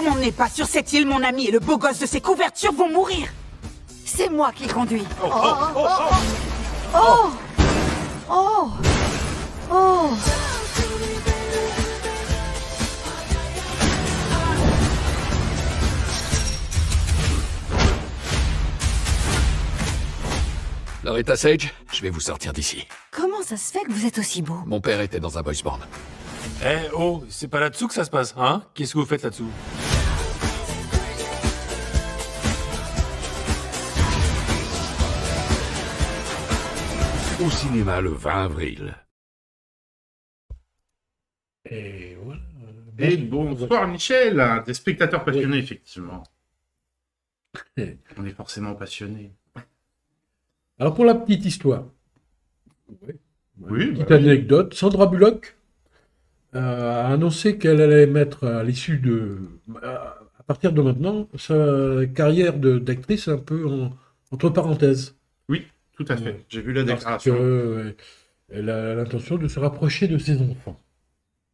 m'emmenez pas sur cette île, mon ami, et le beau gosse de ses couvertures vont mourir. C'est moi qui conduis. Loretta Sage, je vais vous sortir d'ici. Comment ça se fait que vous êtes aussi beau? Mon père était dans un boys band. Eh oh, c'est pas là-dessous que ça se passe, hein? Qu'est-ce que vous faites là-dessous? Au cinéma le 20 avril. Et voilà. Et bonsoir Michel, des spectateurs passionnés, effectivement. On est forcément passionnés. Alors pour la petite histoire, Oui, petite bah oui. anecdote, Sandra Bullock a annoncé qu'elle allait mettre à l'issue de, à partir de maintenant, sa carrière d'actrice un peu entre parenthèses. Oui, tout à fait. Ouais. J'ai vu la Parce déclaration. qu'elle a l'intention de se rapprocher de ses enfants.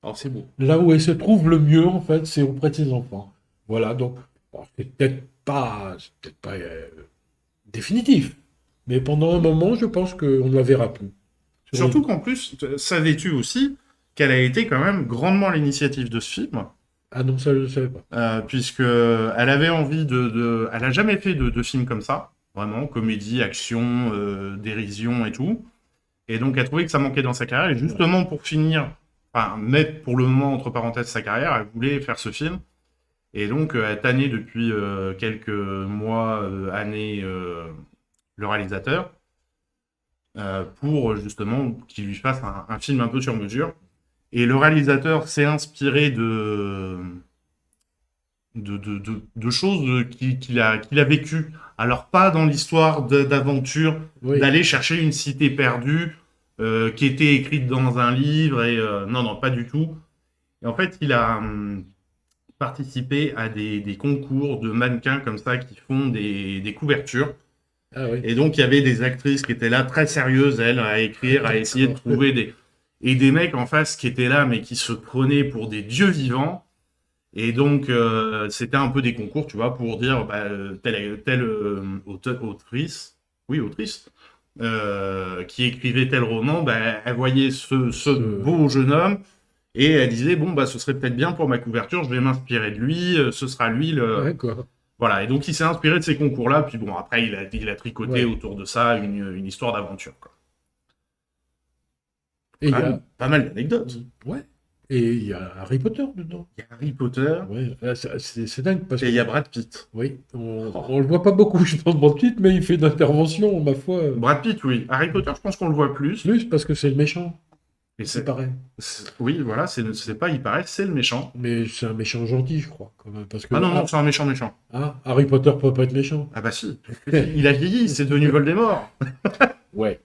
Alors c'est beau. Là où elle se trouve le mieux, en fait, c'est auprès de ses enfants. Voilà, donc, bon, c'est peut-être pas définitif. Mais pendant un moment, je pense qu'on ne la verra plus. Surtout qu'en plus, savais-tu aussi qu'elle a été quand même grandement à l'initiative de ce film, Ah non, ça, je ne savais pas. puisque elle avait envie elle a jamais fait de film comme ça, vraiment, comédie, action, dérision et tout. Et donc elle trouvait que ça manquait dans sa carrière, et justement pour finir, enfin, mettre pour le moment entre parenthèses sa carrière, elle voulait faire ce film. Et donc elle tannait depuis quelques mois, années, le réalisateur, pour justement qu'il lui fasse un film un peu sur mesure. Et le réalisateur s'est inspiré de choses qu'il a vécues. Alors pas dans l'histoire d'aventure, Oui. d'aller chercher une cité perdue qui était écrite dans un livre, et non, pas du tout. Et en fait, il a participé à des concours de mannequins comme ça qui font des couvertures. Ah oui. Et donc, il y avait des actrices qui étaient là, très sérieuses, elles, à écrire, à essayer de trouver et des mecs en face qui étaient là, mais qui se prenaient pour des dieux vivants. Et donc, c'était un peu des concours, tu vois, pour dire, bah, telle autrice, qui écrivait tel roman, bah, elle voyait ce beau jeune homme, et elle disait, bon, bah, ce serait peut-être bien pour ma couverture, je vais m'inspirer de lui, ce sera lui le... D'accord. Voilà, et donc il s'est inspiré de ces concours-là, puis bon, après il a tricoté Ouais. autour de ça une histoire d'aventure, quoi. Et il y a... Pas mal d'anecdotes. Ouais. Et il y a Harry Potter dedans. Il y a Harry Potter, Ouais. Là, c'est dingue parce et que... il y a Brad Pitt. Oui, on le voit pas beaucoup, je pense, Brad Pitt, mais il fait d'intervention, ma foi, Brad Pitt, oui. Harry Potter, je pense qu'on le voit plus. plus parce que c'est le méchant, Et c'est pareil. Oui, voilà, c'est pas, il paraît, c'est le méchant. Mais c'est un méchant gentil, je crois, quand même. Parce que... Ah non, c'est un méchant. Ah, Harry Potter peut pas être méchant. Ah bah si. Il a vieilli, c'est devenu Voldemort. Ouais.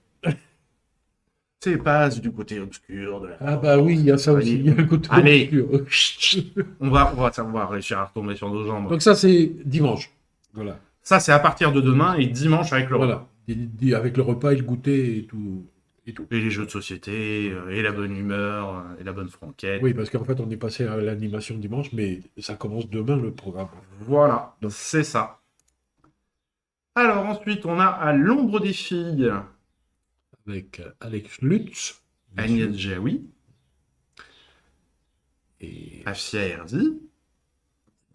C'est passe du côté obscur de la... Ah bah oui, il y a ça aussi, il y a le côté Allez. obscur. On va réussir à retomber sur nos jambes. Donc ça, c'est dimanche. Voilà. Ça, c'est à partir de demain, et dimanche avec le repas. Voilà. Avec le repas et le goûter et tout. Et les jeux de société, et la bonne humeur, et la bonne franquette. Oui, parce qu'en fait, on est passé à l'animation dimanche, mais ça commence demain, le programme. Voilà, c'est ça. Alors ensuite, on a À l'ombre des filles, Avec Alex Lutz. bien Agnès sûr. Jaoui, Et... Afia Herzi,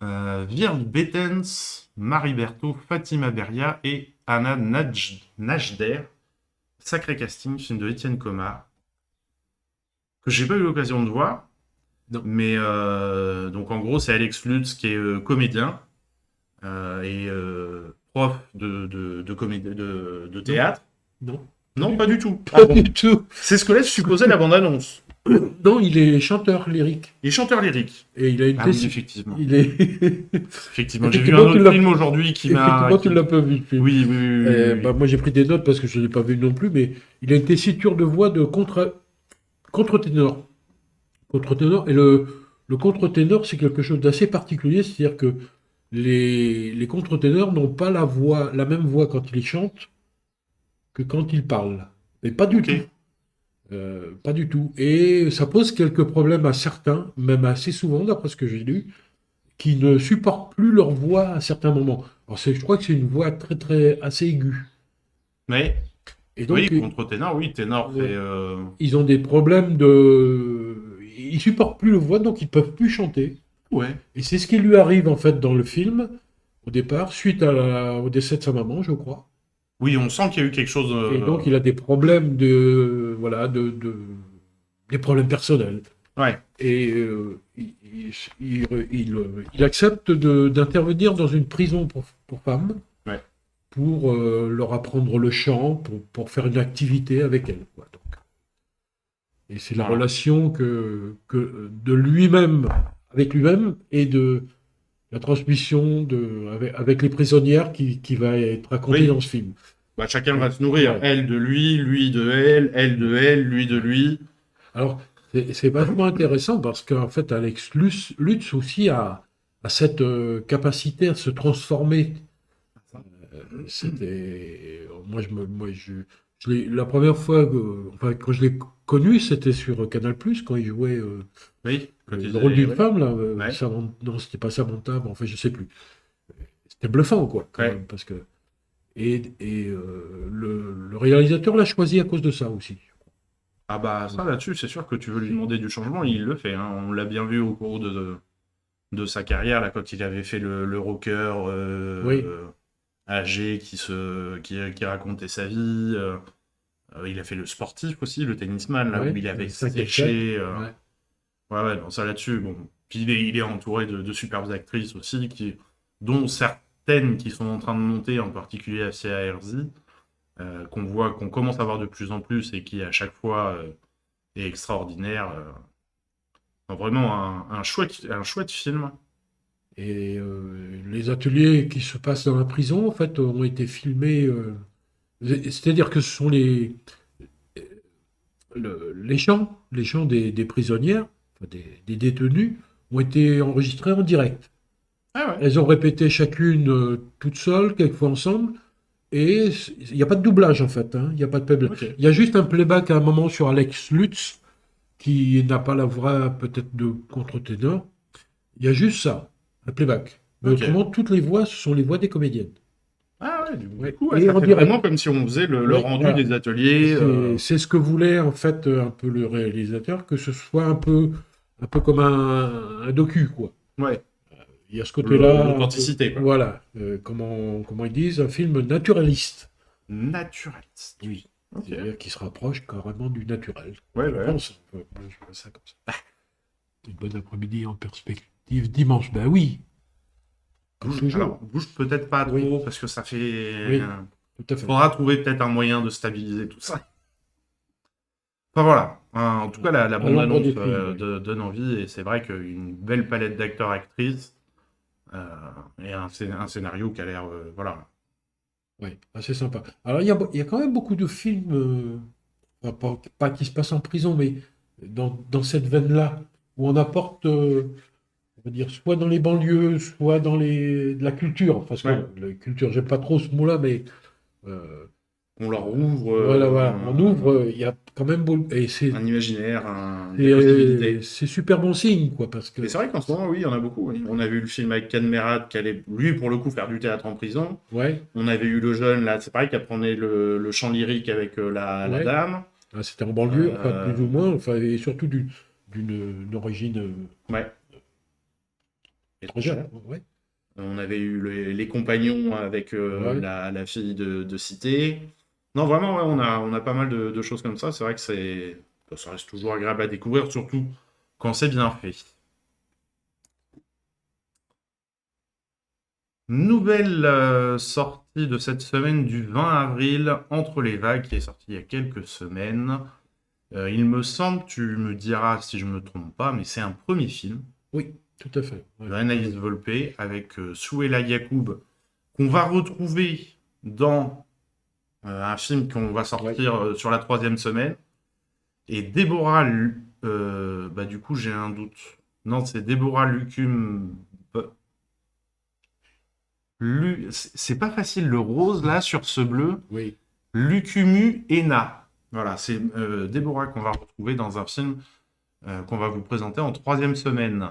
Virl Bettens, Marie Berthaud, Fatima Beria et Anna Najder. Sacré casting, film de Étienne Comard, que j'ai pas eu l'occasion de voir. Non. Mais donc en gros, c'est Alex Lutz qui est comédien et prof de théâtre. Non. Non, pas du tout. Pas du tout. C'est ce que laisse supposer la bande-annonce. Non, il est chanteur lyrique. Il est chanteur lyrique. Et il a une Ah oui, tessi- effectivement. Il est... Effectivement, j'ai vu un Effectivement, tu autre l'as- film aujourd'hui qui m'a... Effectivement, tu l'as pas vu, le film. Oui, oui. Bah, moi, j'ai pris des notes parce que je ne l'ai pas vu non plus, mais il a une tessiture de voix de contre-ténor. Contre-ténor. Et le contre-ténor, c'est quelque chose d'assez particulier, c'est-à-dire que les contre-ténors n'ont pas la même voix quand ils chantent que quand ils parlent. Mais pas du Ok. tout. Pas du tout. Et ça pose quelques problèmes à certains, même assez souvent, d'après ce que j'ai lu, qui ne supportent plus leur voix à certains moments. Alors je crois que c'est une voix assez aiguë. Mais, Et donc, oui, contre-ténor, oui, ténor Ouais. fait... ils ont des problèmes ils supportent plus le voix, donc ils peuvent plus chanter. Ouais. Et c'est ce qui lui arrive en fait dans le film, au départ, suite au décès de sa maman, je crois. Oui, on sent qu'il y a eu quelque chose... Et donc il a des problèmes des problèmes personnels. Ouais. Et il accepte d'intervenir dans une prison pour femmes, Ouais. pour leur apprendre le chant, pour faire une activité avec elles, quoi, donc. Et c'est la Voilà. relation de lui-même, avec lui-même, et de la transmission avec les prisonnières qui va être racontée Oui. dans ce film. Bah, chacun va se nourrir. Ouais. Elle de lui de elle de elle, lui de lui. Alors, c'est vachement intéressant parce qu'en fait, Alex Lutz aussi a cette capacité à se transformer. La première fois, quand je l'ai connu, c'était sur Canal+, quand il jouait Oui. le rôle d'une femme, là. Ouais. Non, c'était pas Samantha, mais enfin, je sais plus. C'était bluffant, quoi, quand Ouais. même, parce que... le réalisateur l'a choisi à cause de ça aussi. Ah bah ça là-dessus, c'est sûr que tu veux lui demander du changement, il le fait. Hein. On l'a bien vu au cours de sa carrière, là, quand il avait fait le rocker Oui. âgé qui racontait sa vie. Il a fait le sportif aussi, le tennisman, là Ouais, où il avait le 5 et séché. 7, ouais. Ouais, non, ça là-dessus, bon. Puis il est entouré de superbes actrices aussi, dont certaines qui sont en train de monter, en particulier Asia Herzi, qu'on commence à voir de plus en plus et qui à chaque fois est extraordinaire. Non, vraiment un chouette film. Et les ateliers qui se passent dans la prison, en fait, ont été filmés. C'est-à-dire que ce sont les chants des prisonnières, enfin, des détenues, ont été enregistrés en direct. Ah ouais. Elles ont répété chacune toute seule, quelquefois ensemble, et il n'y a pas de doublage en fait, hein, il n'y a pas de playback. Ok. Il y a juste un playback à un moment sur Alex Lutz, qui n'a pas la voix peut-être de contre-ténor. Il y a juste ça, un playback. Mais Ok. autrement, toutes les voix, ce sont les voix des comédiennes. Ah ouais, du Ouais. coup, Et ça en fait direct. vraiment comme si on faisait le Ouais, rendu voilà. des ateliers. C'est ce que voulait en fait un peu le réalisateur, que ce soit un peu comme un docu, quoi. Ouais, Il y a ce côté-là. l'authenticité, quoi. Voilà. Comment ils disent, un film naturaliste. Naturaliste. Oui. Ok. C'est-à-dire qui se rapproche carrément du naturel. Ouais, Je ouais. pense. Moi, je vois ça comme ça. Une bonne après-midi en perspective dimanche. Ben oui. Comme toujours. Alors, bouge peut-être pas trop, Oui. parce que ça fait... Oui. Tout à fait. Faudra trouver peut-être un moyen de stabiliser tout ça. Enfin voilà. En tout cas, la l'ombre bande-annonce des films, oui. donne envie, et c'est vrai qu'une belle palette d'acteurs-actrices, et un scénario qui a l'air... voilà. Oui, assez sympa. Alors, il y a quand même beaucoup de films, enfin, pas qui se passent en prison, mais dans cette veine-là, où on apporte, on va dire, soit dans les banlieues, soit dans de la culture. Parce que Ouais. la culture, j'aime pas trop ce mot-là, mais On leur ouvre voilà. On ouvre, il y a quand même et un imaginaire, des possibilités. c'est super bon signe, quoi, parce que Mais c'est vrai qu'en ce moment, oui, il y en a beaucoup. Oui. On a vu le film avec Ken Merad qui allait, lui, pour le coup, faire du théâtre en prison. ouais, On avait eu le jeune, là, c'est pareil, qui apprenait le chant lyrique avec la Ouais. dame. c'était en banlieue, enfin, plus ou moins, enfin, et surtout d'une origine Ouais. étrangère. Hein, ouais. On avait eu les compagnons avec Ouais. la fille de Cité. Non, vraiment, ouais, on a pas mal de choses comme ça. C'est vrai que ça reste toujours agréable à découvrir, surtout quand c'est bien fait. Nouvelle sortie de cette semaine du 20 avril, Entre les vagues, qui est sortie il y a quelques semaines. Il me semble, tu me diras si je me trompe pas, mais c'est un premier film Oui, tout à fait. Ouais. de Anaïs Volpe avec Souela Yacoub, qu'on va retrouver dans un film qu'on va sortir sur la 3e semaine. Et Déborah, bah du coup j'ai un doute. Non, c'est Déborah Lucum. C'est pas facile le rose là sur ce bleu. Oui. Lucumu Ena. Voilà, c'est Déborah qu'on va retrouver dans un film qu'on va vous présenter en 3e semaine.